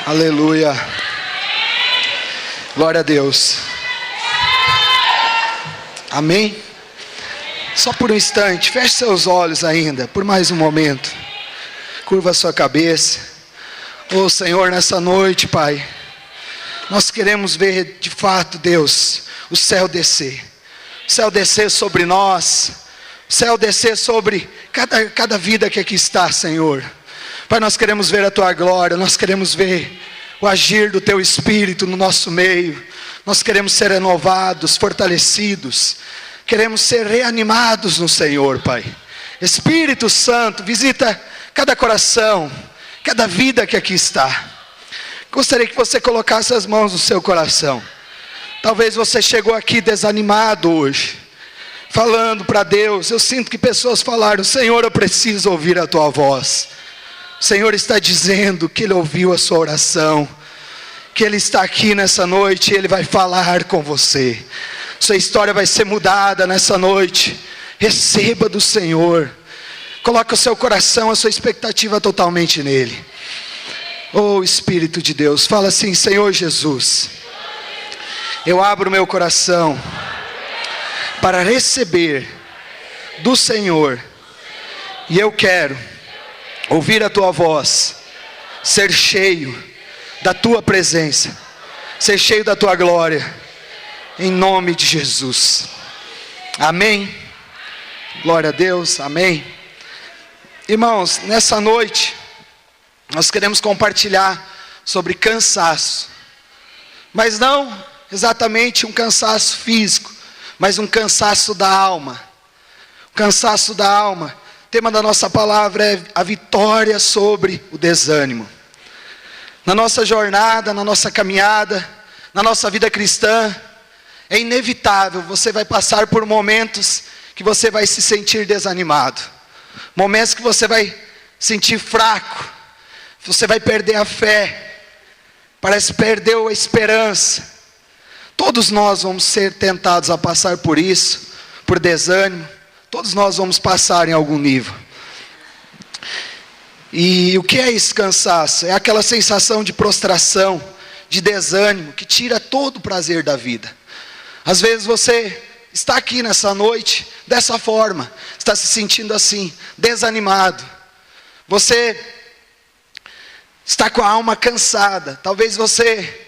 Aleluia. Glória a Deus. Amém? Só por um instante, feche seus olhos ainda, por mais um momento. Curva a sua cabeça. Oh Senhor, nessa noite, Pai, nós queremos ver de fato, Deus, o céu descer. O céu descer sobre nós. O céu descer sobre cada vida que aqui está, Senhor. Pai, nós queremos ver a Tua glória, nós queremos ver o agir do Teu Espírito no nosso meio. Nós queremos ser renovados, fortalecidos. Queremos ser reanimados no Senhor, Pai. Espírito Santo, visita cada coração, cada vida que aqui está. Gostaria que você colocasse as mãos no seu coração. Talvez você chegou aqui desanimado hoje, falando para Deus. Eu sinto que pessoas falaram: Senhor, eu preciso ouvir a Tua voz. O Senhor está dizendo que Ele ouviu a sua oração, que Ele está aqui nessa noite e Ele vai falar com você. Sua história vai ser mudada nessa noite. Receba do Senhor. Coloque o seu coração, a sua expectativa totalmente nele. Oh Espírito de Deus, fala assim: Senhor Jesus, eu abro meu coração para receber do Senhor. E eu quero ouvir a Tua voz, ser cheio da Tua presença, ser cheio da Tua glória, em nome de Jesus. Amém. Glória a Deus, amém. Irmãos, nessa noite nós queremos compartilhar sobre cansaço, mas não exatamente um cansaço físico, mas um cansaço da alma. O cansaço da alma. O tema da nossa palavra é a vitória sobre o desânimo. Na nossa jornada, na nossa caminhada, na nossa vida cristã, é inevitável, você vai passar por momentos que você vai se sentir desanimado. Momentos que você vai sentir fraco. Você vai perder a fé. Parece que perdeu a esperança. Todos nós vamos ser tentados a passar por isso, por desânimo. Todos nós vamos passar em algum nível. E o que é esse cansaço? É aquela sensação de prostração, de desânimo, que tira todo o prazer da vida. Às vezes você está aqui nessa noite, dessa forma, está se sentindo assim, desanimado. Você está com a alma cansada. Talvez você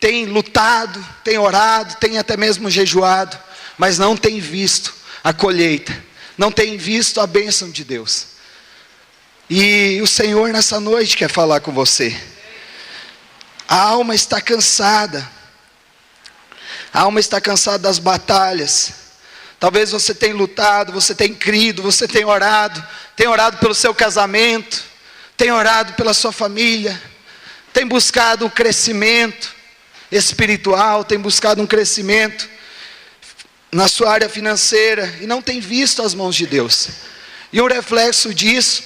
tenha lutado, tenha orado, tenha até mesmo jejuado, mas não tem visto a colheita, não tem visto a bênção de Deus. E o Senhor nessa noite quer falar com você. A alma está cansada. A alma está cansada das batalhas. Talvez você tenha lutado, você tenha crido, você tenha orado pelo seu casamento, tenha orado pela sua família, tem buscado um crescimento espiritual, tem buscado um crescimento na sua área financeira e não tem visto as mãos de Deus. E um reflexo disso,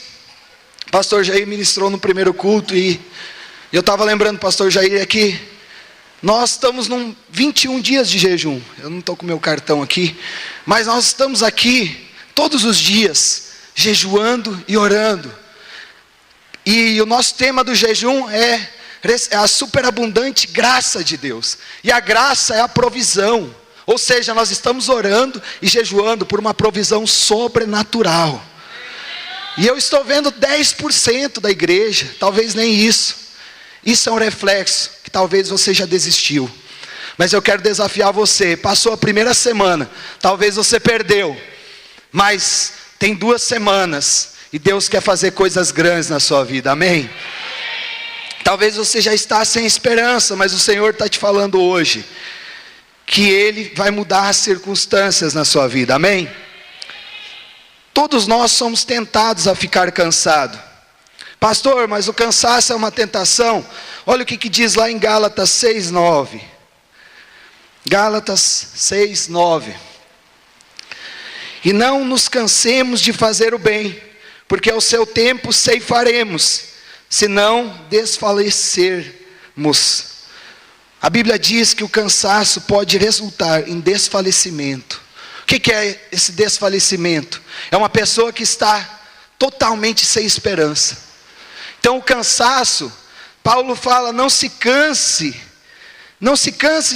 o pastor Jair ministrou no primeiro culto e eu estava lembrando, pastor Jair, aqui, nós estamos num 21 dias de jejum. Eu não estou com o meu cartão aqui, mas nós estamos aqui todos os dias, jejuando e orando. E o nosso tema do jejum é a superabundante graça de Deus. E a graça é a provisão. Ou seja, nós estamos orando e jejuando por uma provisão sobrenatural. E eu estou vendo 10% da igreja, talvez nem isso. Isso é um reflexo que talvez você já desistiu. Mas eu quero desafiar você. Passou a primeira semana, talvez você perdeu. Mas tem 2 semanas e Deus quer fazer coisas grandes na sua vida, amém? Talvez você já está sem esperança, mas o Senhor está te falando hoje que Ele vai mudar as circunstâncias na sua vida, amém? Todos nós somos tentados a ficar cansados. Pastor, mas o cansaço é uma tentação. Olha o que diz lá em Gálatas 6:9. Gálatas 6:9. E não nos cansemos de fazer o bem, porque ao seu tempo ceifaremos, se não desfalecermos. A Bíblia diz que o cansaço pode resultar em desfalecimento. O que é esse desfalecimento? É uma pessoa que está totalmente sem esperança. Então o cansaço Paulo fala: não se canse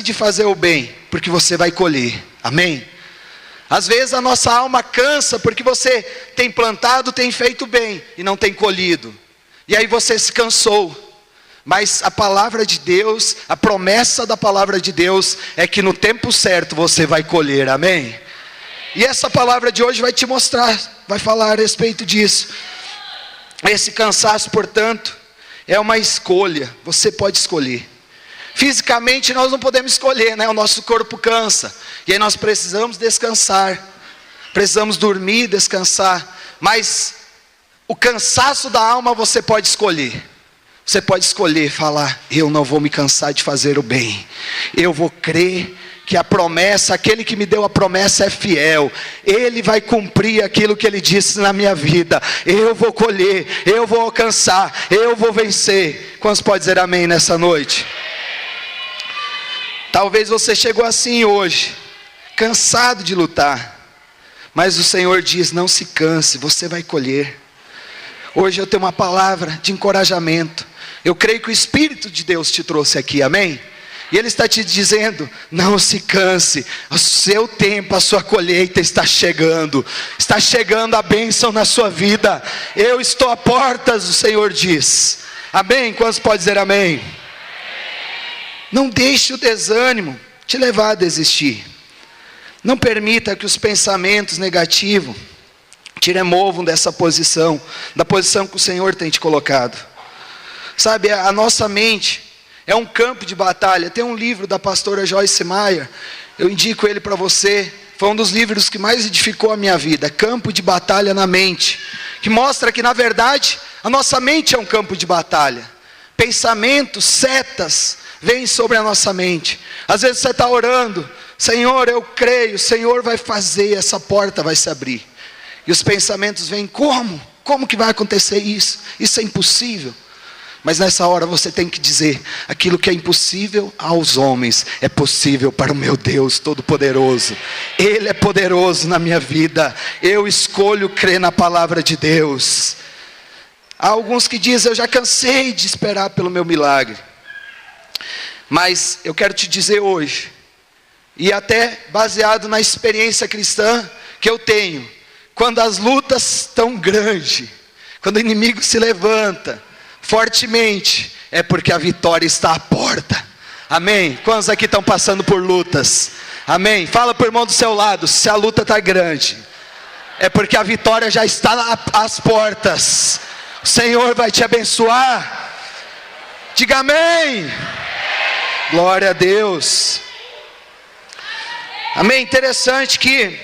de fazer o bem, porque você vai colher. Amém? Às vezes a nossa alma cansa porque você tem plantado, tem feito bem e não tem colhido. E aí você se cansou. Mas a palavra de Deus, a promessa da palavra de Deus é que no tempo certo você vai colher. Amém? E essa palavra de hoje vai te mostrar, vai falar a respeito disso. Esse cansaço, portanto, é uma escolha. Você pode escolher. Fisicamente nós não podemos escolher, né? O nosso corpo cansa. E aí nós precisamos descansar. Precisamos dormir, descansar. Mas o cansaço da alma você pode escolher. Você pode escolher falar: eu não vou me cansar de fazer o bem. Eu vou crer que a promessa, aquele que me deu a promessa é fiel. Ele vai cumprir aquilo que ele disse na minha vida. Eu vou colher, eu vou alcançar, eu vou vencer. Quantos podem dizer amém nessa noite? Talvez você chegou assim hoje, cansado de lutar. Mas o Senhor diz: não se canse, você vai colher. Hoje eu tenho uma palavra de encorajamento. Eu creio que o Espírito de Deus te trouxe aqui, amém? E Ele está te dizendo: não se canse, o seu tempo, a sua colheita está chegando a bênção na sua vida. Eu estou à portas, o Senhor diz. Amém? Quantos podem dizer amém? Não deixe o desânimo te levar a desistir. Não permita que os pensamentos negativos te removam dessa posição, da posição que o Senhor tem te colocado. Sabe, a nossa mente é um campo de batalha. Tem um livro da pastora Joyce Meyer, eu indico ele para você. Foi um dos livros que mais edificou a minha vida, Campo de Batalha na Mente, que mostra que na verdade a nossa mente é um campo de batalha. Pensamentos, setas vêm sobre a nossa mente. Às vezes você está orando: Senhor, eu creio, o Senhor vai fazer, essa porta vai se abrir. E os pensamentos vêm: como que vai acontecer isso? Isso é impossível. Mas nessa hora você tem que dizer: aquilo que é impossível aos homens é possível para o meu Deus Todo-Poderoso. Ele é poderoso na minha vida. Eu escolho crer na palavra de Deus. Há alguns que dizem: eu já cansei de esperar pelo meu milagre. Mas eu quero te dizer hoje, e até baseado na experiência cristã que eu tenho, quando as lutas estão grandes, quando o inimigo se levanta fortemente, é porque a vitória está à porta. Amém? Quantos aqui estão passando por lutas? Amém? Fala para o irmão do seu lado: se a luta está grande, é porque a vitória já está às portas. O Senhor vai te abençoar. Diga amém. Glória a Deus. Amém? Interessante que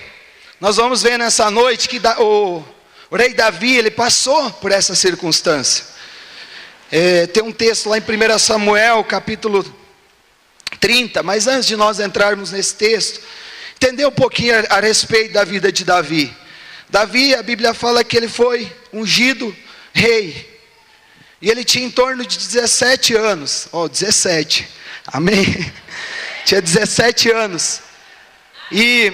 nós vamos ver nessa noite que o rei Davi, ele passou por essa circunstância. Tem um texto lá em 1 Samuel, capítulo 30, mas antes de nós entrarmos nesse texto, entender um pouquinho a respeito da vida de Davi. Davi, a Bíblia fala que ele foi ungido rei, e ele tinha em torno de 17 anos, 17, amém? Tinha 17 anos, e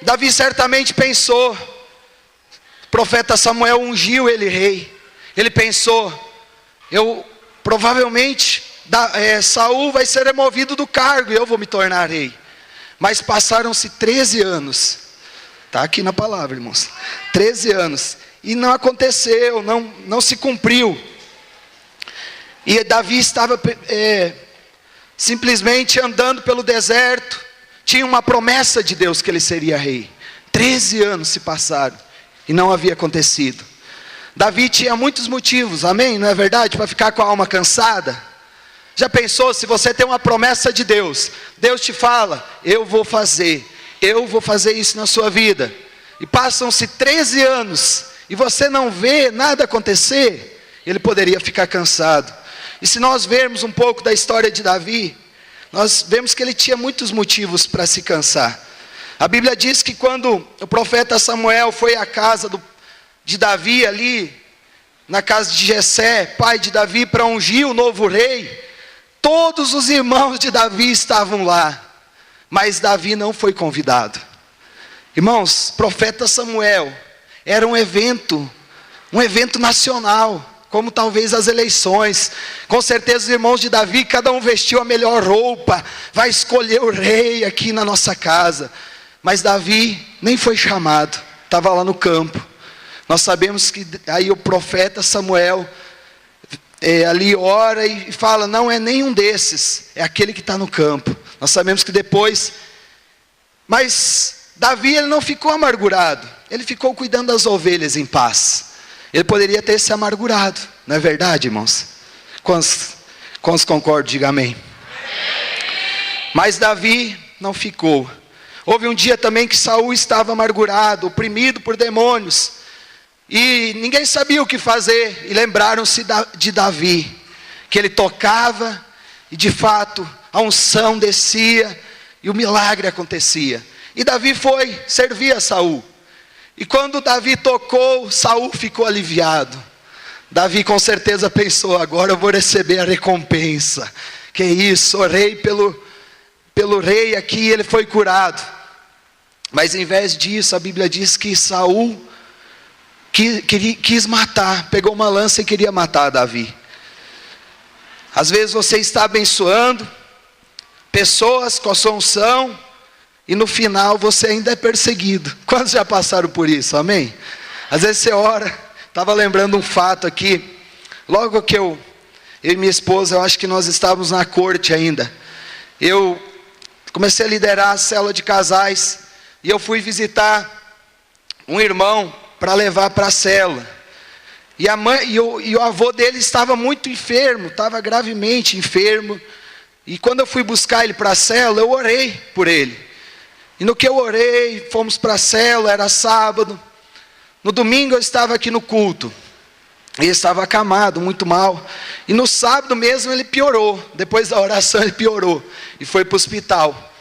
Davi certamente pensou, o profeta Samuel ungiu ele rei, ele pensou: provavelmente Saul vai ser removido do cargo e eu vou me tornar rei. Mas passaram-se 13 anos, está aqui na palavra, irmãos, 13 anos, e não aconteceu, não se cumpriu. E Davi estava simplesmente andando pelo deserto, tinha uma promessa de Deus que ele seria rei. 13 anos se passaram e não havia acontecido. Davi tinha muitos motivos, amém? Não é verdade? Para ficar com a alma cansada. Já pensou, se você tem uma promessa de Deus, Deus te fala: eu vou fazer isso na sua vida, e passam-se 13 anos, e você não vê nada acontecer, ele poderia ficar cansado. E se nós vermos um pouco da história de Davi, nós vemos que ele tinha muitos motivos para se cansar. A Bíblia diz que quando o profeta Samuel foi à casa de Davi ali, na casa de Jessé, pai de Davi, para ungir o novo rei, todos os irmãos de Davi estavam lá, mas Davi não foi convidado. Irmãos, profeta Samuel era um evento nacional, como talvez as eleições. Com certeza os irmãos de Davi, cada um vestiu a melhor roupa, vai escolher o rei aqui na nossa casa. Mas Davi nem foi chamado, estava lá no campo. Nós sabemos que aí o profeta Samuel ali ora e fala, não é nenhum desses, é aquele que está no campo. Nós sabemos que depois, mas Davi ele não ficou amargurado, ele ficou cuidando das ovelhas em paz. Ele poderia ter se amargurado, não é verdade, irmãos? Quantos concordam, diga amém. Mas Davi não ficou. Houve um dia também que Saul estava amargurado, oprimido por demônios, e ninguém sabia o que fazer, e lembraram-se de Davi, que ele tocava, e de fato a unção descia, e o milagre acontecia. E Davi foi servir a Saul, e quando Davi tocou, Saul ficou aliviado. Davi com certeza pensou, agora eu vou receber a recompensa. Que isso, orei pelo rei aqui, ele foi curado. Mas em vez disso, a Bíblia diz que Saul quis matar, pegou uma lança e queria matar Davi. Às vezes você está abençoando pessoas com a sua unção, e no final você ainda é perseguido. Quantos já passaram por isso, amém? Às vezes você ora, estava lembrando um fato aqui, logo que eu e minha esposa, eu acho que nós estávamos na corte ainda, eu comecei a liderar a célula de casais, e eu fui visitar um irmão, para levar para a célula, e a mãe e o avô dele estava muito enfermo, estava gravemente enfermo, e quando eu fui buscar ele para a célula, eu orei por ele, e no que eu orei, fomos para a célula, era sábado, no domingo eu estava aqui no culto, ele estava acamado, muito mal, e no sábado mesmo ele piorou, depois da oração ele piorou, e foi para o hospital,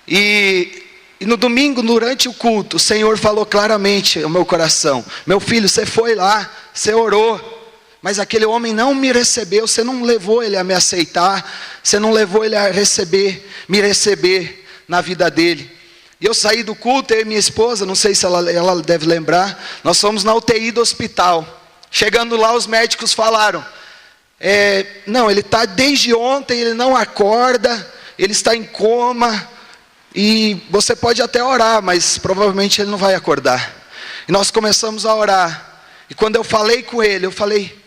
e no domingo, durante o culto, o Senhor falou claramente ao meu coração, meu filho, você foi lá, você orou, mas aquele homem não me recebeu, você não levou ele a me aceitar, você não levou ele a me receber na vida dele. E eu saí do culto, eu e minha esposa, não sei se ela deve lembrar, nós fomos na UTI do hospital. Chegando lá, os médicos falaram, não, ele está desde ontem, ele não acorda, ele está em coma, e você pode até orar, mas provavelmente ele não vai acordar. E nós começamos a orar, e quando eu falei com ele, eu falei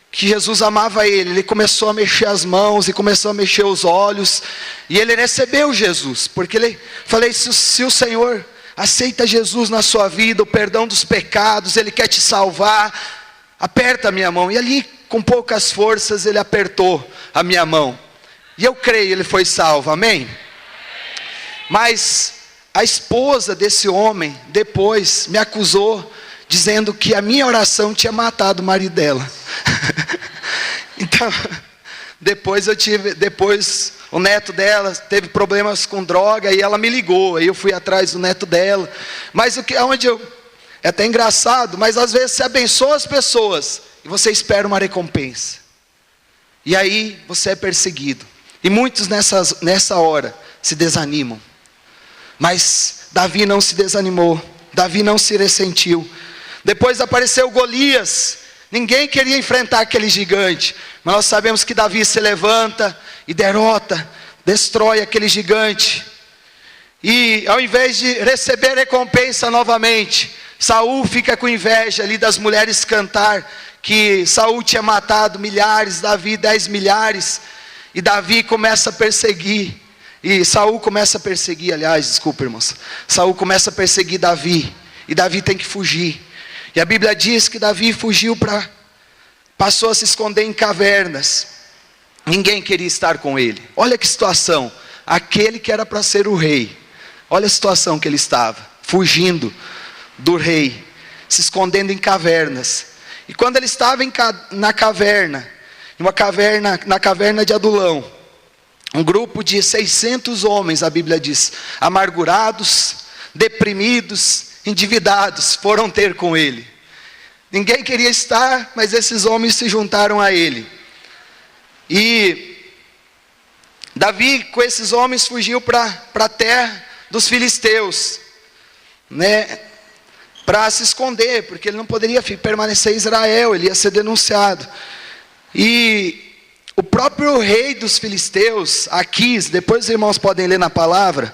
que Jesus amava ele, ele começou a mexer as mãos, e começou a mexer os olhos, e ele recebeu Jesus, porque falei, se o Senhor aceita Jesus na sua vida, o perdão dos pecados, ele quer te salvar, aperta a minha mão, e ali com poucas forças ele apertou a minha mão, e eu creio, ele foi salvo, amém? Mas a esposa desse homem, depois, me acusou, dizendo que a minha oração tinha matado o marido dela. Então, depois o neto dela teve problemas com droga, e ela me ligou, aí eu fui atrás do neto dela, mas é até engraçado, mas às vezes você abençoa as pessoas, e você espera uma recompensa, e aí você é perseguido, e muitos nessa hora se desanimam. Mas Davi não se desanimou, Davi não se ressentiu. Depois apareceu Golias, ninguém queria enfrentar aquele gigante, mas nós sabemos que Davi se levanta e derrota, destrói aquele gigante, e ao invés de receber recompensa novamente, Saul fica com inveja ali das mulheres cantar, que Saul tinha matado milhares, Davi 10 milhares, e Davi começa a perseguir, e Saul começa a perseguir, desculpa irmãos, Saul começa a perseguir Davi, e Davi tem que fugir, e a Bíblia diz que Davi fugiu passou a se esconder em cavernas, ninguém queria estar com ele. Olha que situação, aquele que era para ser o rei, olha a situação que ele estava, fugindo do rei, se escondendo em cavernas, e quando ele estava na caverna de Adulão, um grupo de 600 homens, a Bíblia diz, amargurados, deprimidos, endividados, foram ter com ele. Ninguém queria estar, mas esses homens se juntaram a ele. E Davi, com esses homens, fugiu para a terra dos filisteus, né? para se esconder, porque ele não poderia permanecer em Israel, ele ia ser denunciado. E o próprio rei dos filisteus, Aquis, depois os irmãos podem ler na palavra,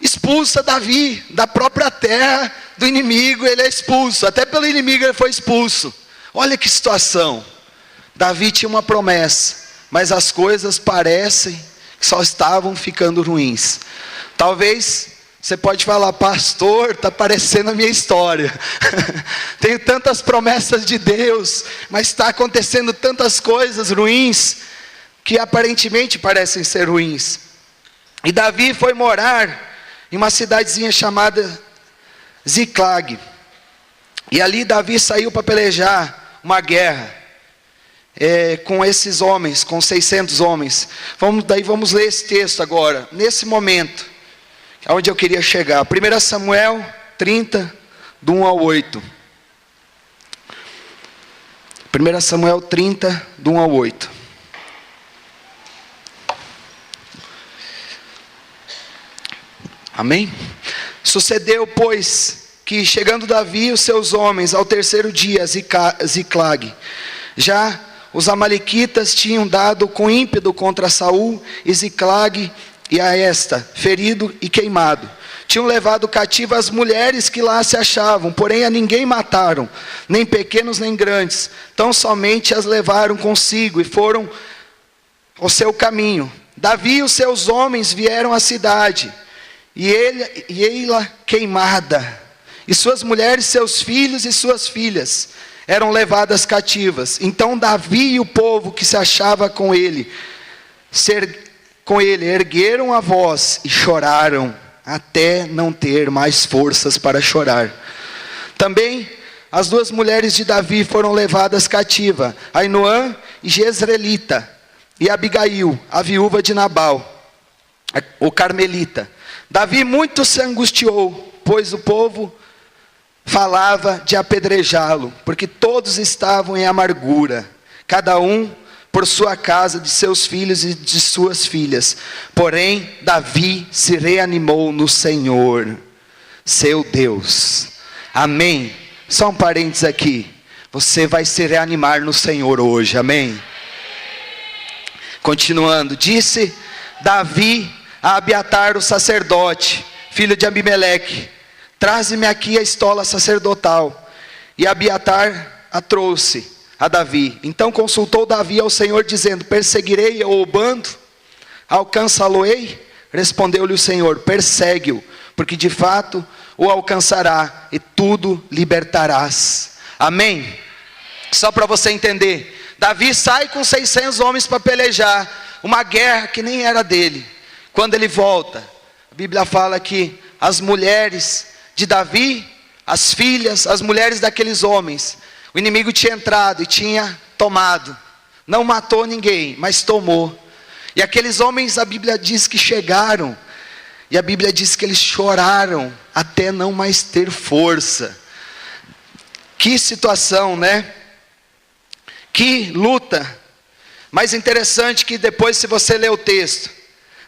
expulsa Davi da própria terra do inimigo, ele é expulso, até pelo inimigo ele foi expulso. Olha que situação. Davi tinha uma promessa, mas as coisas parecem que só estavam ficando ruins. Talvez você pode falar, pastor, está parecendo a minha história. Tenho tantas promessas de Deus, mas está acontecendo tantas coisas ruins, que aparentemente parecem ser ruins. E Davi foi morar em uma cidadezinha chamada Ziclag. E ali Davi saiu para pelejar uma guerra com esses homens, com 600 homens. Vamos ler esse texto agora, nesse momento, aonde eu queria chegar. 1 Samuel 30, do 1 ao 8. 1 Samuel 30, do 1 ao 8. Amém? Sucedeu, pois, que chegando Davi e os seus homens ao terceiro dia a Ziclag, já os amalequitas tinham dado com ímpeto contra Saul e Ziclag e a esta, ferido e queimado. Tinham levado cativo as mulheres que lá se achavam, porém a ninguém mataram, nem pequenos nem grandes, tão somente as levaram consigo e foram ao seu caminho. Davi e os seus homens vieram à cidade, e ela queimada, e suas mulheres, seus filhos e suas filhas eram levadas cativas. Então Davi e o povo que se achava com ele ergueram a voz e choraram, até não ter mais forças para chorar. Também as duas mulheres de Davi foram levadas cativas, Ainoã e Jezreelita, e Abigail, a viúva de Nabal, o carmelita. Davi muito se angustiou, pois o povo falava de apedrejá-lo, porque todos estavam em amargura, cada um por sua casa, de seus filhos e de suas filhas. Porém, Davi se reanimou no Senhor, seu Deus. Amém? Só um parênteses aqui. Você vai se reanimar no Senhor hoje, amém? Continuando, disse Davi a Abiatar o sacerdote, filho de Abimeleque: traze-me aqui a estola sacerdotal. E Abiatar a trouxe a Davi. Então consultou Davi ao Senhor, dizendo: perseguirei o bando? Alcançá-lo-ei? Respondeu-lhe o Senhor: persegue-o, porque de fato o alcançará, e tudo libertarás. Amém? Só para você entender, Davi sai com 600 homens para pelejar uma guerra que nem era dele. Quando ele volta, a Bíblia fala que as mulheres de Davi, as filhas, as mulheres daqueles homens, o inimigo tinha entrado e tinha tomado. Não matou ninguém, mas tomou. E aqueles homens, a Bíblia diz que chegaram, e a Bíblia diz que eles choraram até não mais ter força. Que situação, né? Que luta. Mas interessante que depois, se você ler o texto,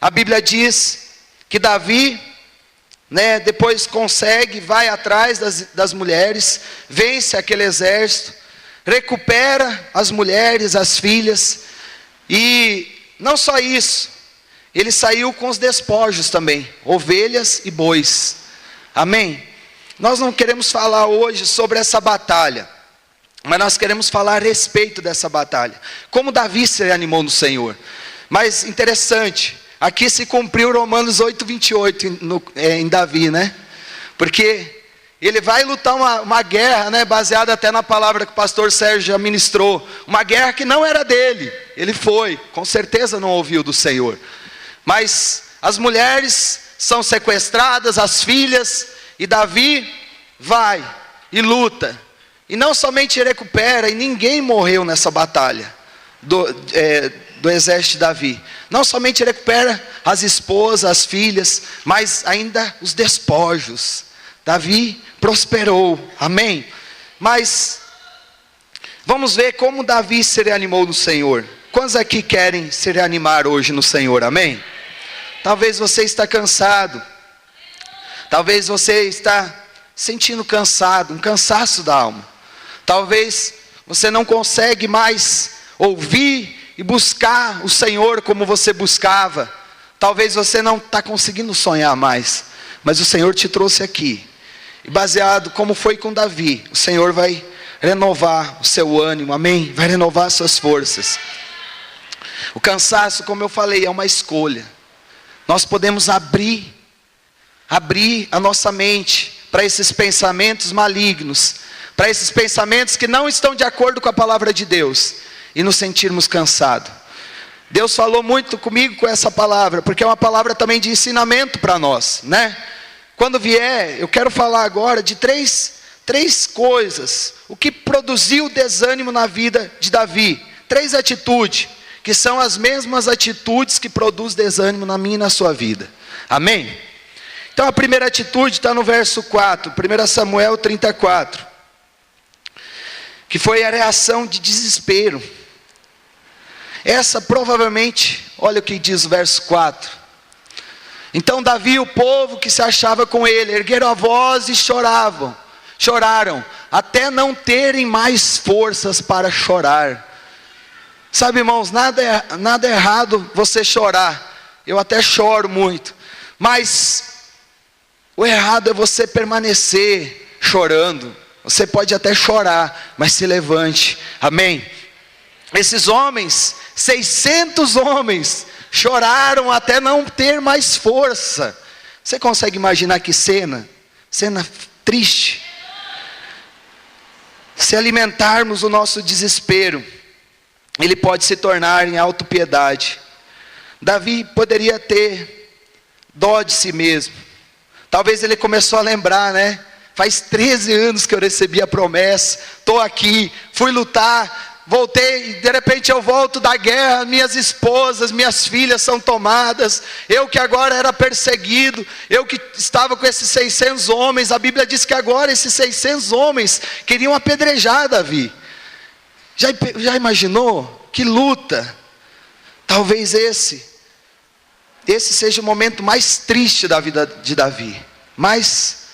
a Bíblia diz que Davi, depois consegue, vai atrás das mulheres, vence aquele exército, recupera as mulheres, as filhas, e não só isso, ele saiu com os despojos também, ovelhas e bois. Amém? Nós não queremos falar hoje sobre essa batalha, mas nós queremos falar a respeito dessa batalha, como Davi se animou no Senhor. Mas interessante, aqui se cumpriu Romanos 8:28 em Davi, porque ele vai lutar uma guerra, baseada até na palavra que o pastor Sérgio já ministrou, uma guerra que não era dele, ele foi, com certeza não ouviu do Senhor, mas as mulheres são sequestradas, as filhas, e Davi vai e luta, e não somente recupera, e ninguém morreu nessa batalha do exército de Davi. Não somente recupera as esposas, as filhas, mas ainda os despojos. Davi prosperou, amém? Mas vamos ver como Davi se reanimou no Senhor. Quantos aqui querem se reanimar hoje no Senhor, amém? Talvez você está cansado, talvez você está sentindo cansado, um cansaço da alma. Talvez você não consegue mais ouvir e buscar o Senhor como você buscava. Talvez você não está conseguindo sonhar mais, mas o Senhor te trouxe aqui. E baseado como foi com Davi, o Senhor vai renovar o seu ânimo, amém? Vai renovar as suas forças. O cansaço, como eu falei, é uma escolha. Nós podemos abrir a nossa mente para esses pensamentos malignos, para esses pensamentos que não estão de acordo com a palavra de Deus, e nos sentirmos cansados. Deus falou muito comigo com essa palavra, porque é uma palavra também de ensinamento para nós, né? Quando vier, eu quero falar agora de três coisas, o que produziu desânimo na vida de Davi. 3 atitudes, que são as mesmas atitudes que produzem desânimo na minha e na sua vida. Amém? Então a primeira atitude está no verso 4, 1 Samuel 34. Que foi a reação de desespero. Essa provavelmente, olha o que diz o verso 4. Então Davi e o povo que se achava com ele, ergueram a voz e choraram, até não terem mais forças para chorar. Sabe, irmãos, nada errado você chorar. Eu até choro muito. Mas o errado é você permanecer chorando. Você pode até chorar, mas se levante. Amém? Esses homens, 600 homens, choraram até não ter mais força. Você consegue imaginar que cena? Cena triste. Se alimentarmos o nosso desespero, ele pode se tornar em autopiedade. Davi poderia ter dó de si mesmo. Talvez ele começou a lembrar, né? Faz 13 anos que eu recebi a promessa, estou aqui, fui lutar, voltei, de repente eu volto da guerra, minhas esposas, minhas filhas são tomadas, eu que agora era perseguido, eu que estava com esses 600 homens, a Bíblia diz que agora esses 600 homens queriam apedrejar Davi. Já imaginou? Que luta! Talvez esse seja o momento mais triste da vida de Davi, mais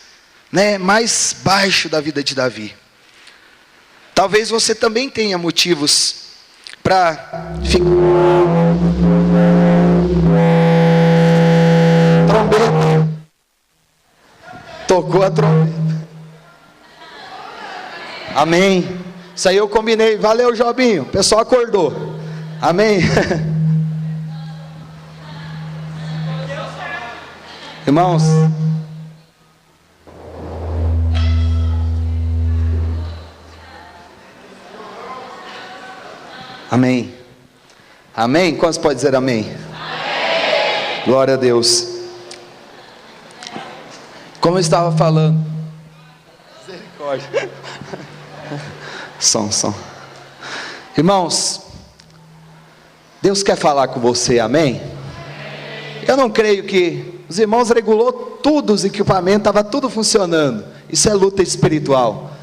baixo da vida de Davi. Talvez você também tenha motivos para ficar. Trombeta. Tocou a trombeta. Amém. Isso aí eu combinei. Valeu, Jobinho. O pessoal acordou. Amém. Irmãos, amém. Amém? Quantos podem dizer amém? Amém? Glória a Deus. Como eu estava falando, misericórdia. Som. Irmãos, Deus quer falar com você, amém? Eu não creio que os irmãos regulou tudo, os equipamentos, estava tudo funcionando. Isso é luta espiritual.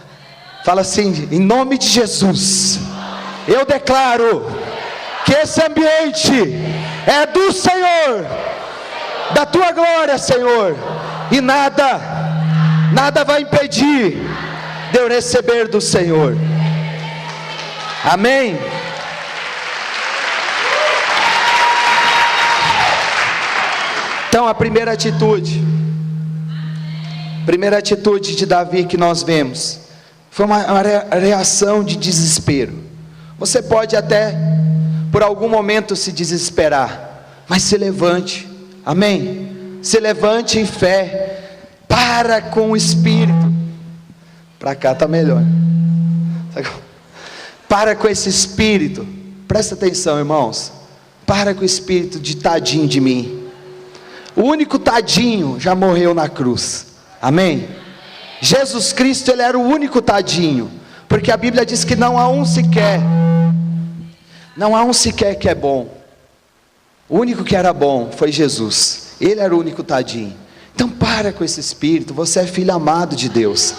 Fala assim, em nome de Jesus, eu declaro que esse ambiente é do Senhor, da tua glória, Senhor, e nada vai impedir de eu receber do Senhor. Amém? Então a primeira atitude de Davi que nós vemos foi uma reação de desespero. Você pode até por algum momento se desesperar, mas se levante, amém? Se levante em fé, para com o espírito. Para cá está melhor. Para com esse espírito, presta atenção, irmãos. Para com o espírito de tadinho de mim. O único tadinho já morreu na cruz, amém? Jesus Cristo, ele era o único tadinho, porque a Bíblia diz que não há um sequer que é bom. O único que era bom foi Jesus, ele era o único tadinho. Então para com esse espírito, você é filho amado de Deus.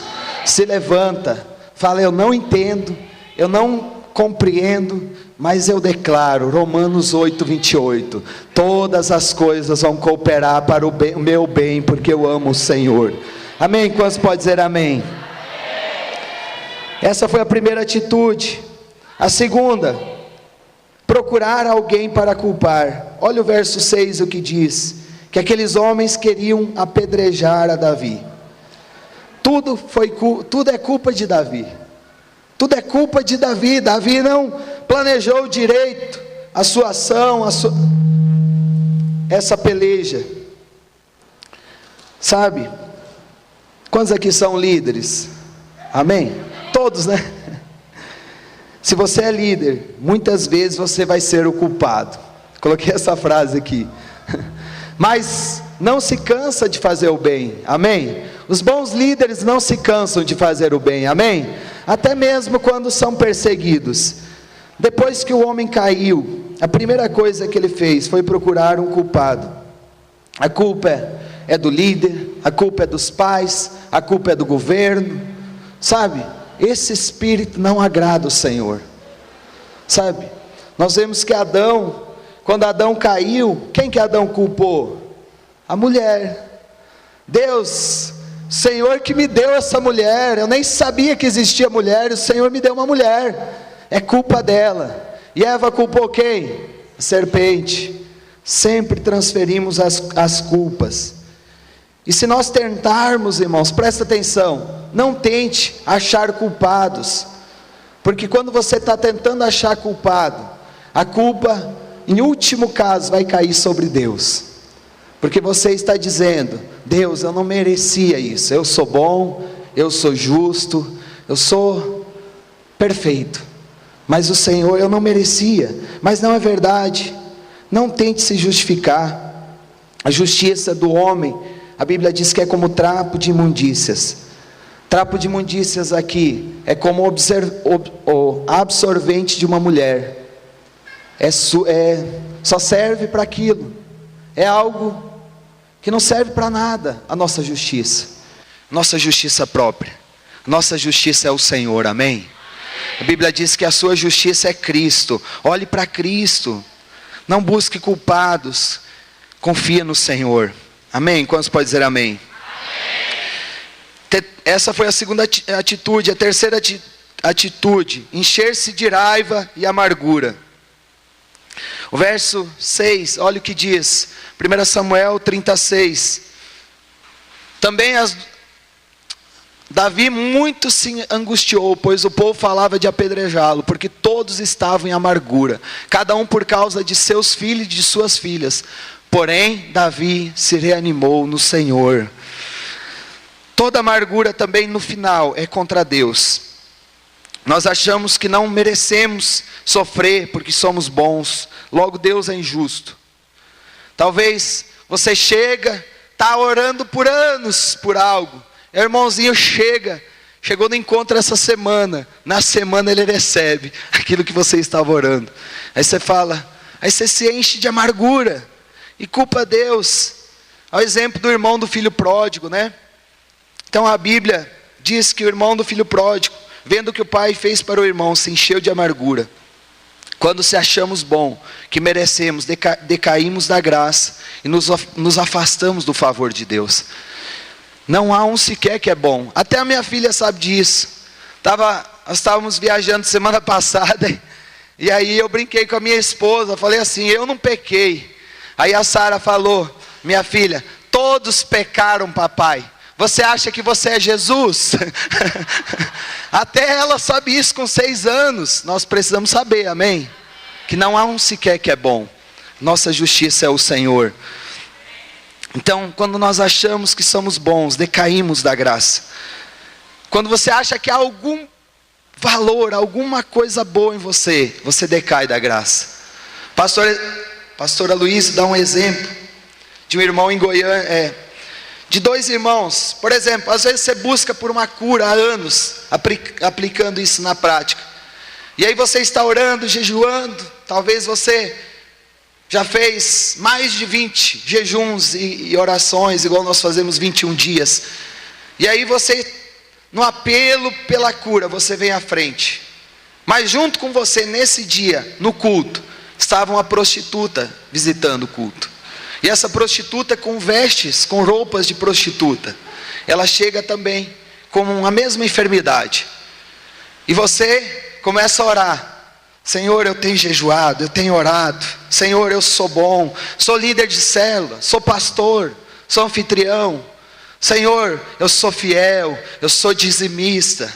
Se levanta, fala, eu não entendo, eu não compreendo, mas eu declaro, Romanos 8:28, todas as coisas vão cooperar para o meu bem, porque eu amo o Senhor. Amém? Quantos pode dizer amém? Essa foi a primeira atitude. A segunda, procurar alguém para culpar. Olha o verso 6, o que diz: que aqueles homens queriam apedrejar a Davi. Tudo é culpa de Davi. Tudo é culpa de Davi. Davi não planejou direito a sua ação, essa peleja. Sabe? Quantos aqui são líderes? Amém? Todos, né? Se você é líder, muitas vezes você vai ser o culpado. Coloquei essa frase aqui. Mas não se cansa de fazer o bem. Amém? Os bons líderes não se cansam de fazer o bem. Amém? Até mesmo quando são perseguidos. Depois que o homem caiu, a primeira coisa que ele fez foi procurar um culpado. A culpa é do líder, a culpa é dos pais, a culpa é do governo. Sabe? Esse espírito não agrada o Senhor. Sabe? Nós vemos que Adão, quando Adão caiu, quem que Adão culpou? A mulher. Deus, Senhor que me deu essa mulher, eu nem sabia que existia mulher, o Senhor me deu uma mulher, é culpa dela. E Eva culpou quem? A serpente. Sempre transferimos as culpas. E se nós tentarmos, irmãos, presta atenção, não tente achar culpados, porque quando você está tentando achar culpado, a culpa, em último caso, vai cair sobre Deus, porque você está dizendo: Deus, eu não merecia isso, eu sou bom, eu sou justo, eu sou perfeito, mas o Senhor, eu não merecia. Mas não é verdade. Não tente se justificar. A justiça do homem, a Bíblia diz que é como trapo de imundícias. Trapo de imundícias aqui é como o absorvente de uma mulher. Só serve para aquilo. É algo que não serve para nada. A nossa justiça, nossa justiça própria, nossa justiça é o Senhor. Amém? A Bíblia diz que a sua justiça é Cristo. Olhe para Cristo. Não busque culpados. Confia no Senhor. Amém? Quantos podem dizer amém? Essa foi a segunda atitude. A terceira atitude: encher-se de raiva e amargura. O verso 6, olha o que diz, 1 Samuel 36. Também Davi muito se angustiou, pois o povo falava de apedrejá-lo, porque todos estavam em amargura, cada um por causa de seus filhos e de suas filhas. Porém, Davi se reanimou no Senhor. Toda amargura também no final é contra Deus. Nós achamos que não merecemos sofrer porque somos bons, logo Deus é injusto. Talvez você está orando por anos por algo, o irmãozinho chegou no encontro essa semana, na semana ele recebe aquilo que você estava orando. Aí você se enche de amargura e culpa Deus. Ao exemplo do irmão do filho pródigo, né? Então a Bíblia diz que o irmão do filho pródigo, vendo o que o pai fez para o irmão, se encheu de amargura. Quando se achamos bom, que merecemos, decaímos da graça e nos afastamos do favor de Deus. Não há um sequer que é bom. Até a minha filha sabe disso. Nós estávamos viajando semana passada, e aí eu brinquei com a minha esposa, falei assim: eu não pequei. Aí a Sara falou: minha filha, todos pecaram, papai. Você acha que você é Jesus? Até ela sabe isso com 6 anos. Nós precisamos saber, amém? Que não há um sequer que é bom. Nossa justiça é o Senhor. Então, quando nós achamos que somos bons, decaímos da graça. Quando você acha que há algum valor, alguma coisa boa em você, você decai da graça. Pastora Luiz dá um exemplo de um irmão em Goiânia, de 2 irmãos. Por exemplo, às vezes você busca por uma cura há anos, aplicando isso na prática. E aí você está orando, jejuando, talvez você já fez mais de 20 jejuns e orações, igual nós fazemos 21 dias. E aí você, no apelo pela cura, você vem à frente. Mas junto com você, nesse dia, no culto, estava uma prostituta visitando o culto. E essa prostituta com vestes, com roupas de prostituta. ela chega também com a mesma enfermidade. E você começa a orar. Senhor, eu tenho jejuado, eu tenho orado. Senhor, eu sou bom, sou líder de célula, sou pastor, sou anfitrião. Senhor, eu sou fiel, eu sou dizimista.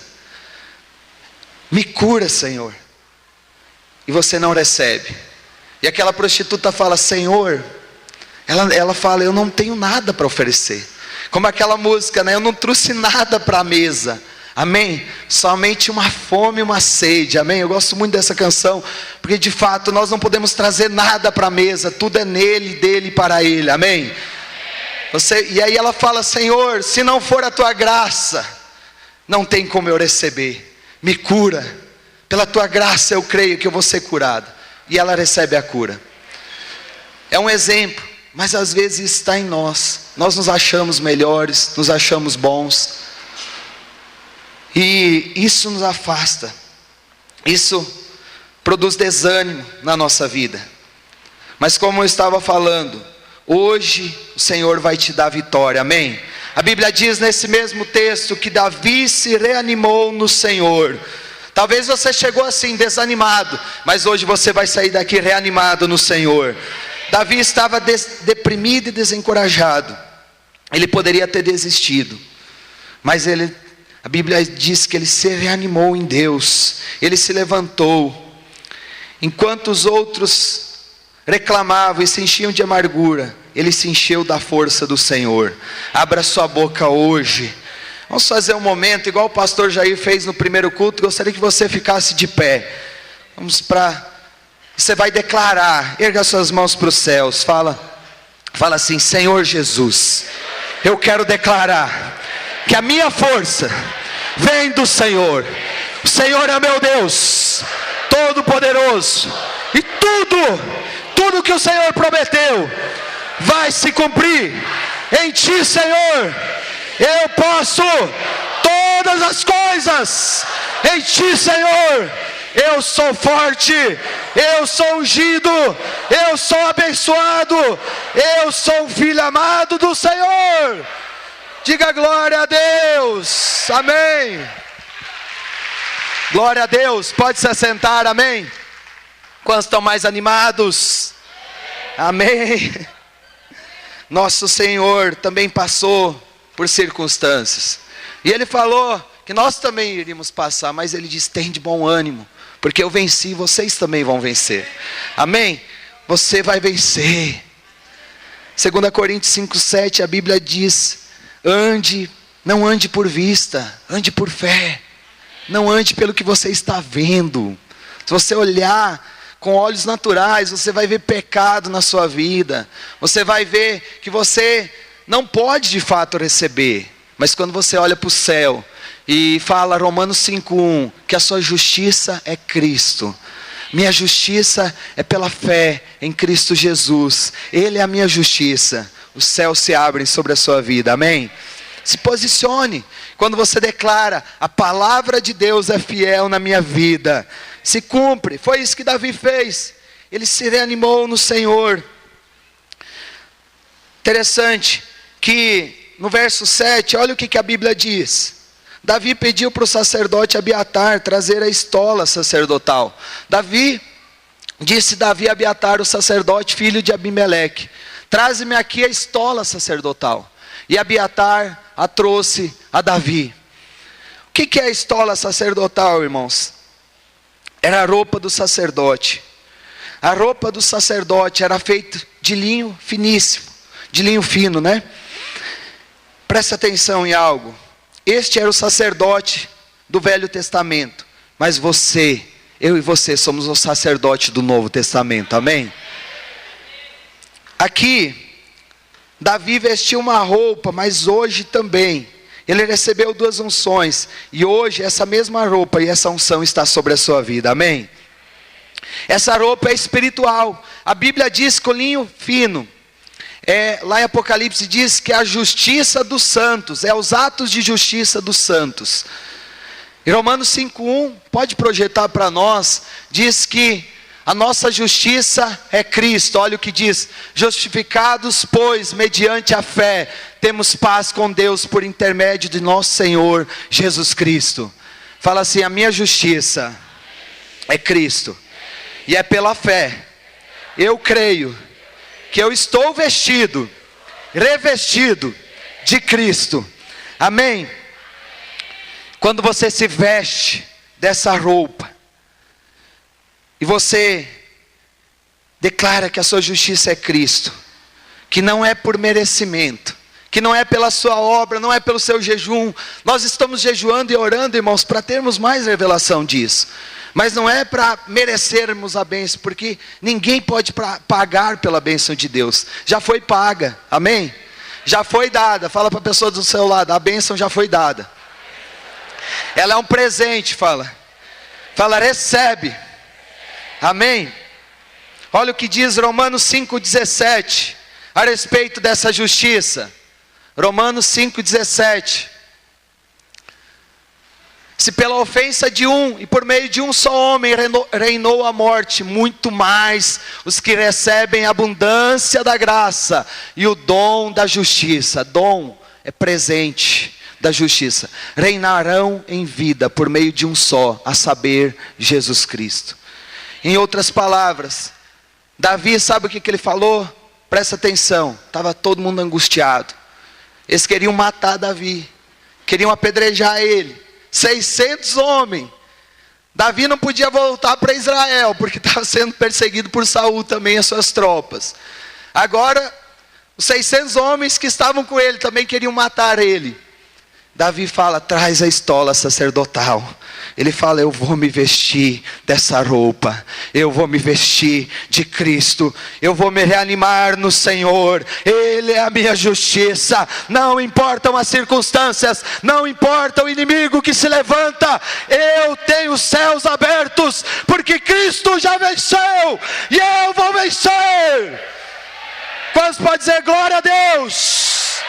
Me cura, Senhor. E você não recebe. E aquela prostituta fala, Senhor, ela fala, eu não tenho nada para oferecer. Como aquela música, né? Eu não trouxe nada para a mesa. Amém? Somente uma fome e uma sede. Amém? Eu gosto muito dessa canção, porque de fato nós não podemos trazer nada para a mesa. Tudo é nele, dele e para ele. Amém? E aí ela fala, Senhor, se não for a tua graça, não tem como eu receber. Me cura. Pela tua graça eu creio que eu vou ser curado. E ela recebe a cura. É um exemplo, mas às vezes está em nós. Nós nos achamos melhores, nos achamos bons. E isso nos afasta. Isso produz desânimo na nossa vida. Mas como eu estava falando, hoje o Senhor vai te dar vitória, amém? A Bíblia diz nesse mesmo texto que Davi se reanimou no Senhor. Talvez você chegou assim desanimado, mas hoje você vai sair daqui reanimado no Senhor. Davi estava deprimido e desencorajado. Ele poderia ter desistido, mas a Bíblia diz que ele se reanimou em Deus. Ele se levantou. Enquanto os outros reclamavam e se enchiam de amargura, ele se encheu da força do Senhor. Abra sua boca hoje. Vamos fazer um momento, igual o pastor Jair fez no primeiro culto. Gostaria que você ficasse de pé. Você vai declarar, erga suas mãos para os céus. Fala assim, Senhor Jesus, eu quero declarar que a minha força vem do Senhor. O Senhor é meu Deus, Todo-Poderoso. E tudo que o Senhor prometeu, vai se cumprir. Em Ti, Senhor, eu posso todas as coisas. Em Ti, Senhor, eu sou forte, eu sou ungido, eu sou abençoado, eu sou um filho amado do Senhor. Diga glória a Deus, amém. Glória a Deus, pode se assentar, amém. Quantos estão mais animados? Amém. Nosso Senhor também passou por circunstâncias, e Ele falou que nós também iríamos passar, mas Ele diz, tem de bom ânimo, porque eu venci, vocês também vão vencer, amém? Você vai vencer. 2 Coríntios 5:7, a Bíblia diz, não ande por vista, ande por fé, não ande pelo que você está vendo. Se você olhar com olhos naturais, você vai ver pecado na sua vida, você vai ver que você não pode de fato receber. Mas quando você olha para o céu e fala Romanos 5:1, que a sua justiça é Cristo, minha justiça é pela fé em Cristo Jesus, Ele é a minha justiça, os céus se abrem sobre a sua vida, amém? Se posicione, quando você declara, a palavra de Deus é fiel na minha vida, se cumpre. Foi isso que Davi fez, ele se reanimou no Senhor. Interessante, que no verso 7, olha o que a Bíblia diz. Davi pediu para o sacerdote Abiatar trazer a estola sacerdotal. Disse Davi a Abiatar, o sacerdote, filho de Abimeleque, traze-me aqui a estola sacerdotal. E Abiatar a trouxe a Davi. O que é a estola sacerdotal, irmãos? Era a roupa do sacerdote. A roupa do sacerdote era feita de linho finíssimo, de linho fino, né? Presta atenção em algo. Este era o sacerdote do Velho Testamento, mas eu e você somos o sacerdote do Novo Testamento, amém? Aqui Davi vestiu uma roupa, mas hoje também ele recebeu 2 unções, e hoje essa mesma roupa e essa unção está sobre a sua vida, amém? Essa roupa é espiritual. A Bíblia diz que o linho fino, lá em Apocalipse diz que é a justiça dos santos, é os atos de justiça dos santos. Em Romanos 5:1, pode projetar para nós, diz que A nossa justiça é Cristo. Olha o que diz: justificados, pois, mediante a fé, temos paz com Deus por intermédio de nosso Senhor Jesus Cristo. Fala assim: a minha justiça é Cristo, e é pela fé. Eu creio que eu estou vestido, revestido de Cristo. Amém? Quando você se veste dessa roupa, e você declara que a sua justiça é Cristo, que não é por merecimento, que não é pela sua obra, não é pelo seu jejum. Nós estamos jejuando e orando, irmãos, para termos mais revelação disso. Mas não é para merecermos a bênção, porque ninguém pode pagar pela bênção de Deus. Já foi paga, amém? Já foi dada. Fala para a pessoa do seu lado: a bênção já foi dada. Ela é um presente, fala, recebe. Amém? Olha o que diz Romanos 5,17 a respeito dessa justiça. Romanos 5,17. Se pela ofensa de um, e por meio de um só homem reinou a morte, muito mais os que recebem a abundância da graça e o dom da justiça. Dom é presente da justiça. Reinarão em vida por meio de um só, a saber, Jesus Cristo. Em outras palavras, Davi, sabe o que ele falou? Presta atenção, estava todo mundo angustiado. Eles queriam matar Davi, queriam apedrejar ele. 600 homens. Davi não podia voltar para Israel, porque estava sendo perseguido por Saul também, as suas tropas. Agora, os 600 homens que estavam com ele também queriam matar ele. Davi fala: traz a estola sacerdotal. Ele fala: eu vou me vestir dessa roupa, eu vou me vestir de Cristo, eu vou me reanimar no Senhor. Ele é a minha justiça. Não importam as circunstâncias, não importa o inimigo que se levanta, eu tenho os céus abertos, porque Cristo já venceu, e eu vou vencer. Quantos podem dizer glória a Deus?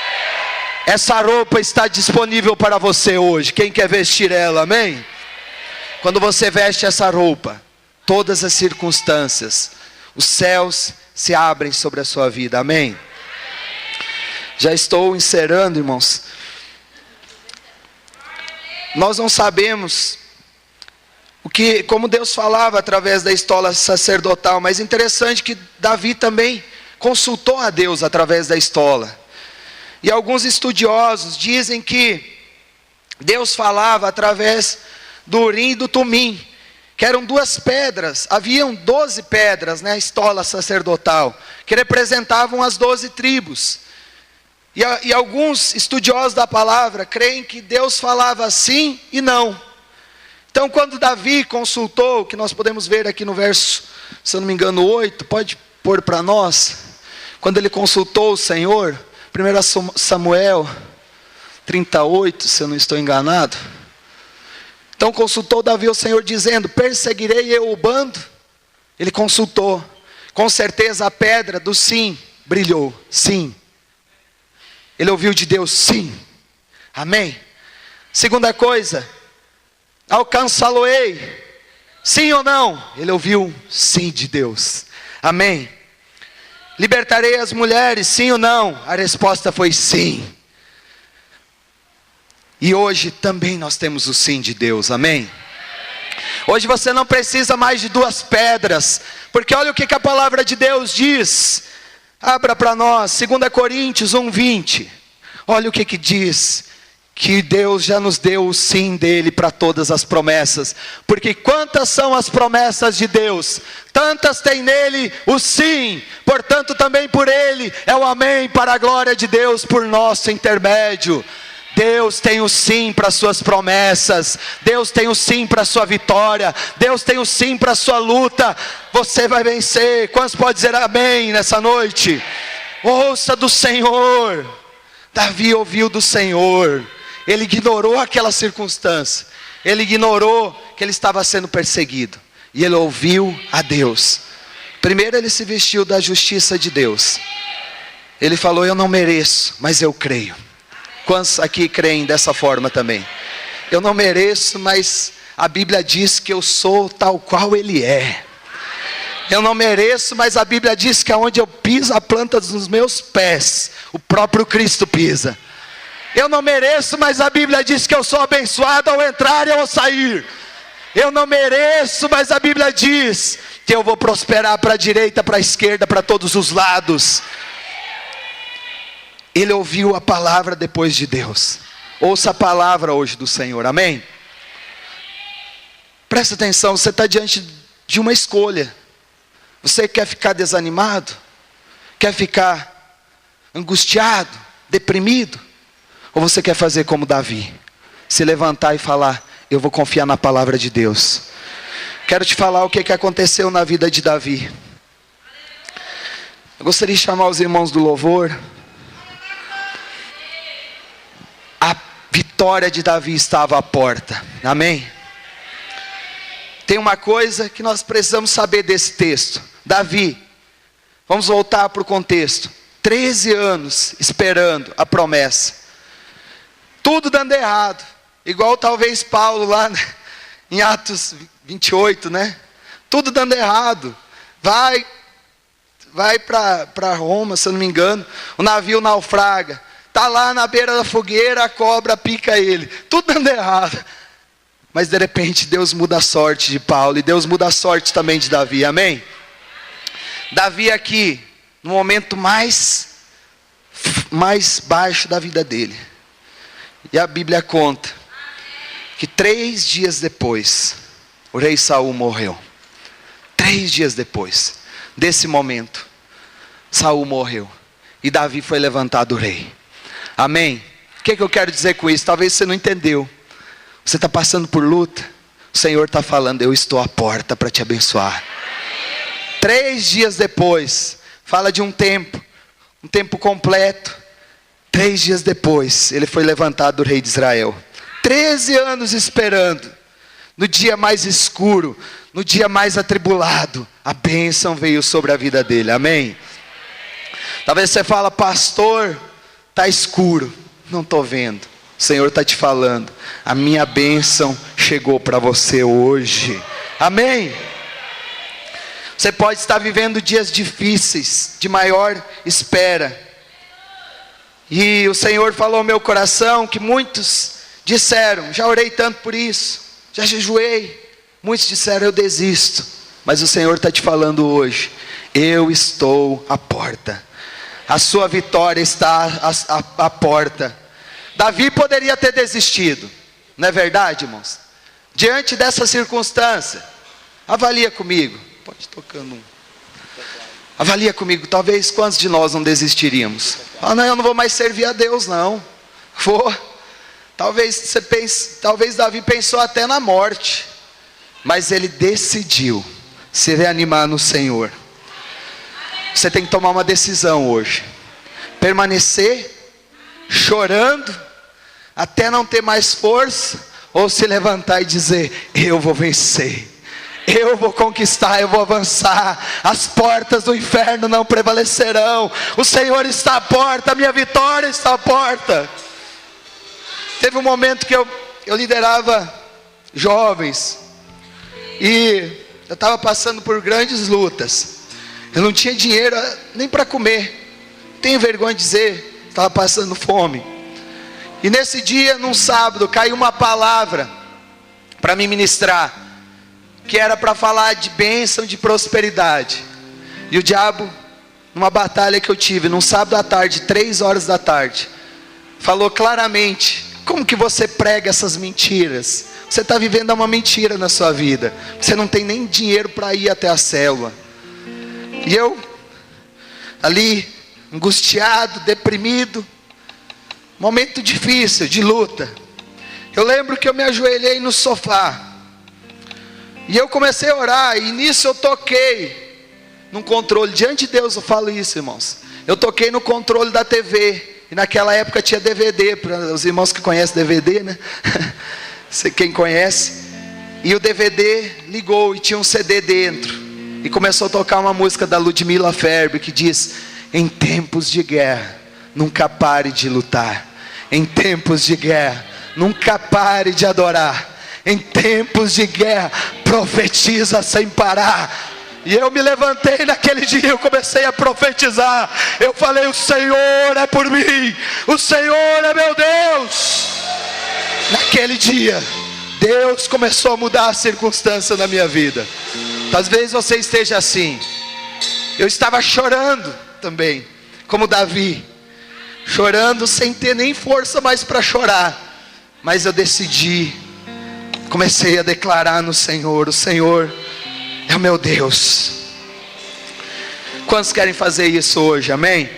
Essa roupa está disponível para você hoje. Quem quer vestir ela, amém? Quando você veste essa roupa, todas as circunstâncias, os céus se abrem sobre a sua vida, amém? Já estou encerrando, irmãos. Nós não sabemos como Deus falava através da estola sacerdotal, mas interessante que Davi também consultou a Deus através da estola. E alguns estudiosos dizem que Deus falava através do Urim e do Tumim, que eram duas pedras. Haviam 12 pedras na estola sacerdotal, que representavam as 12 tribos. E alguns estudiosos da palavra creem que Deus falava sim e não. Então, quando Davi consultou, que nós podemos ver aqui no verso, se eu não me engano, 8, pode pôr para nós. Quando ele consultou o Senhor, 1 Samuel 38, se eu não estou enganado. Então consultou Davi o Senhor, dizendo: perseguirei eu o bando? Ele consultou. Com certeza a pedra do sim brilhou. Sim. Ele ouviu de Deus: sim. Amém. Segunda coisa: alcançá-lo-ei? Sim ou não? Ele ouviu sim de Deus. Amém. Libertarei as mulheres? Sim ou não? A resposta foi sim. E hoje também nós temos o sim de Deus, amém? Hoje você não precisa mais de duas pedras, porque olha o que a palavra de Deus diz. Abra para nós, 2 Coríntios 1:20. Olha o que diz. Que Deus já nos deu o sim dele para todas as promessas. Porque quantas são as promessas de Deus? Tantas tem nele o sim. Portanto também por ele é o amém, para a glória de Deus por nosso intermédio. Deus tem o sim para as suas promessas. Deus tem o sim para a sua vitória. Deus tem o sim para a sua luta. Você vai vencer. Quantos podem dizer amém nessa noite? Ouça do Senhor. Davi ouviu do Senhor. Ele ignorou aquela circunstância. Ele ignorou que ele estava sendo perseguido. E ele ouviu a Deus. Primeiro ele se vestiu da justiça de Deus. Ele falou: eu não mereço, mas eu creio. Quantos aqui creem dessa forma também? Eu não mereço, mas a Bíblia diz que eu sou tal qual Ele é. Eu não mereço, mas a Bíblia diz que aonde eu piso a planta dos meus pés, o próprio Cristo pisa. Eu não mereço, mas a Bíblia diz que eu sou abençoado ao entrar e ao sair. Eu não mereço, mas a Bíblia diz que eu vou prosperar para a direita, para a esquerda, para todos os lados. Ele ouviu a palavra depois de Deus. Ouça a palavra hoje do Senhor, amém? Presta atenção, você está diante de uma escolha. Você quer ficar desanimado? Quer ficar angustiado, deprimido? Ou você quer fazer como Davi? Se levantar e falar, eu vou confiar na palavra de Deus. Quero te falar o que aconteceu na vida de Davi. Eu gostaria de chamar os irmãos do louvor. A vitória de Davi estava à porta, amém? Tem uma coisa que nós precisamos saber desse texto. Davi, vamos voltar para o contexto. 13 anos esperando a promessa. Tudo dando errado. Igual talvez Paulo lá em Atos 28, né? Tudo dando errado. Vai para Roma, se eu não me engano. O navio naufraga. Está lá na beira da fogueira, a cobra pica ele. Tudo dando errado. Mas de repente Deus muda a sorte de Paulo. E Deus muda a sorte também de Davi, amém? Davi aqui, no momento mais baixo da vida dele. E a Bíblia conta que 3 dias depois, o rei Saul morreu. 3 dias depois desse momento, Saul morreu. E Davi foi levantado rei. Amém? O que eu quero dizer com isso? Talvez você não entendeu. Você está passando por luta. O Senhor está falando, eu estou à porta para te abençoar. 3 dias depois, fala de um tempo completo. 3 dias depois, ele foi levantado rei de Israel. 13 anos esperando. No dia mais escuro, no dia mais atribulado, a bênção veio sobre a vida dele, amém? Talvez você fala, pastor, está escuro. Não estou vendo. O Senhor está te falando, a minha bênção chegou para você hoje, amém? Você pode estar vivendo dias difíceis, de maior espera. E o Senhor falou ao meu coração que muitos disseram, já orei tanto por isso, já jejuei. Muitos disseram, eu desisto. Mas o Senhor está te falando hoje, eu estou à porta. A sua vitória está à porta. Davi poderia ter desistido, não é verdade, irmãos? Diante dessa circunstância, avalia comigo. Pode ir tocando um. Avalia comigo, talvez quantos de nós não desistiríamos? Não, eu não vou mais servir a Deus, não. Vou. Talvez Davi pensou até na morte, mas ele decidiu se reanimar no Senhor. Você tem que tomar uma decisão hoje. Permanecer chorando até não ter mais força, ou se levantar e dizer, eu vou vencer. Eu vou conquistar, eu vou avançar. As portas do inferno não prevalecerão. O Senhor está à porta, a minha vitória está à porta. Teve um momento que eu liderava jovens. E eu estava passando por grandes lutas. Eu não tinha dinheiro nem para comer. Tenho vergonha de dizer, estava passando fome. E nesse dia, num sábado, caiu uma palavra para me ministrar, que era para falar de bênção, de prosperidade. E o diabo, numa batalha que eu tive, num sábado à tarde, 3 horas da tarde, falou claramente, como que você prega essas mentiras? Você está vivendo uma mentira na sua vida. Você não tem nem dinheiro para ir até a célula. E eu, ali, angustiado, deprimido, momento difícil, de luta. Eu lembro que eu me ajoelhei no sofá. E eu comecei a orar, e nisso eu toquei num controle. Diante de Deus eu falo isso, irmãos. Eu toquei no controle da TV. E naquela época tinha DVD, para os irmãos que conhecem DVD, né? Quem conhece. E o DVD ligou e tinha um CD dentro. E começou a tocar uma música da Ludmilla Ferber que diz: em tempos de guerra, nunca pare de lutar. Em tempos de guerra, nunca pare de adorar. Em tempos de guerra, profetiza sem parar. E eu me levantei naquele dia, eu comecei a profetizar. Eu falei: o Senhor é por mim, o Senhor é meu Deus. Naquele dia, Deus começou a mudar a circunstância na minha vida. Talvez você esteja assim. Eu estava chorando também, como Davi, chorando sem ter nem força mais para chorar. Mas eu decidi, comecei a declarar no Senhor: o Senhor é o meu Deus. Quantos querem fazer isso hoje? Amém?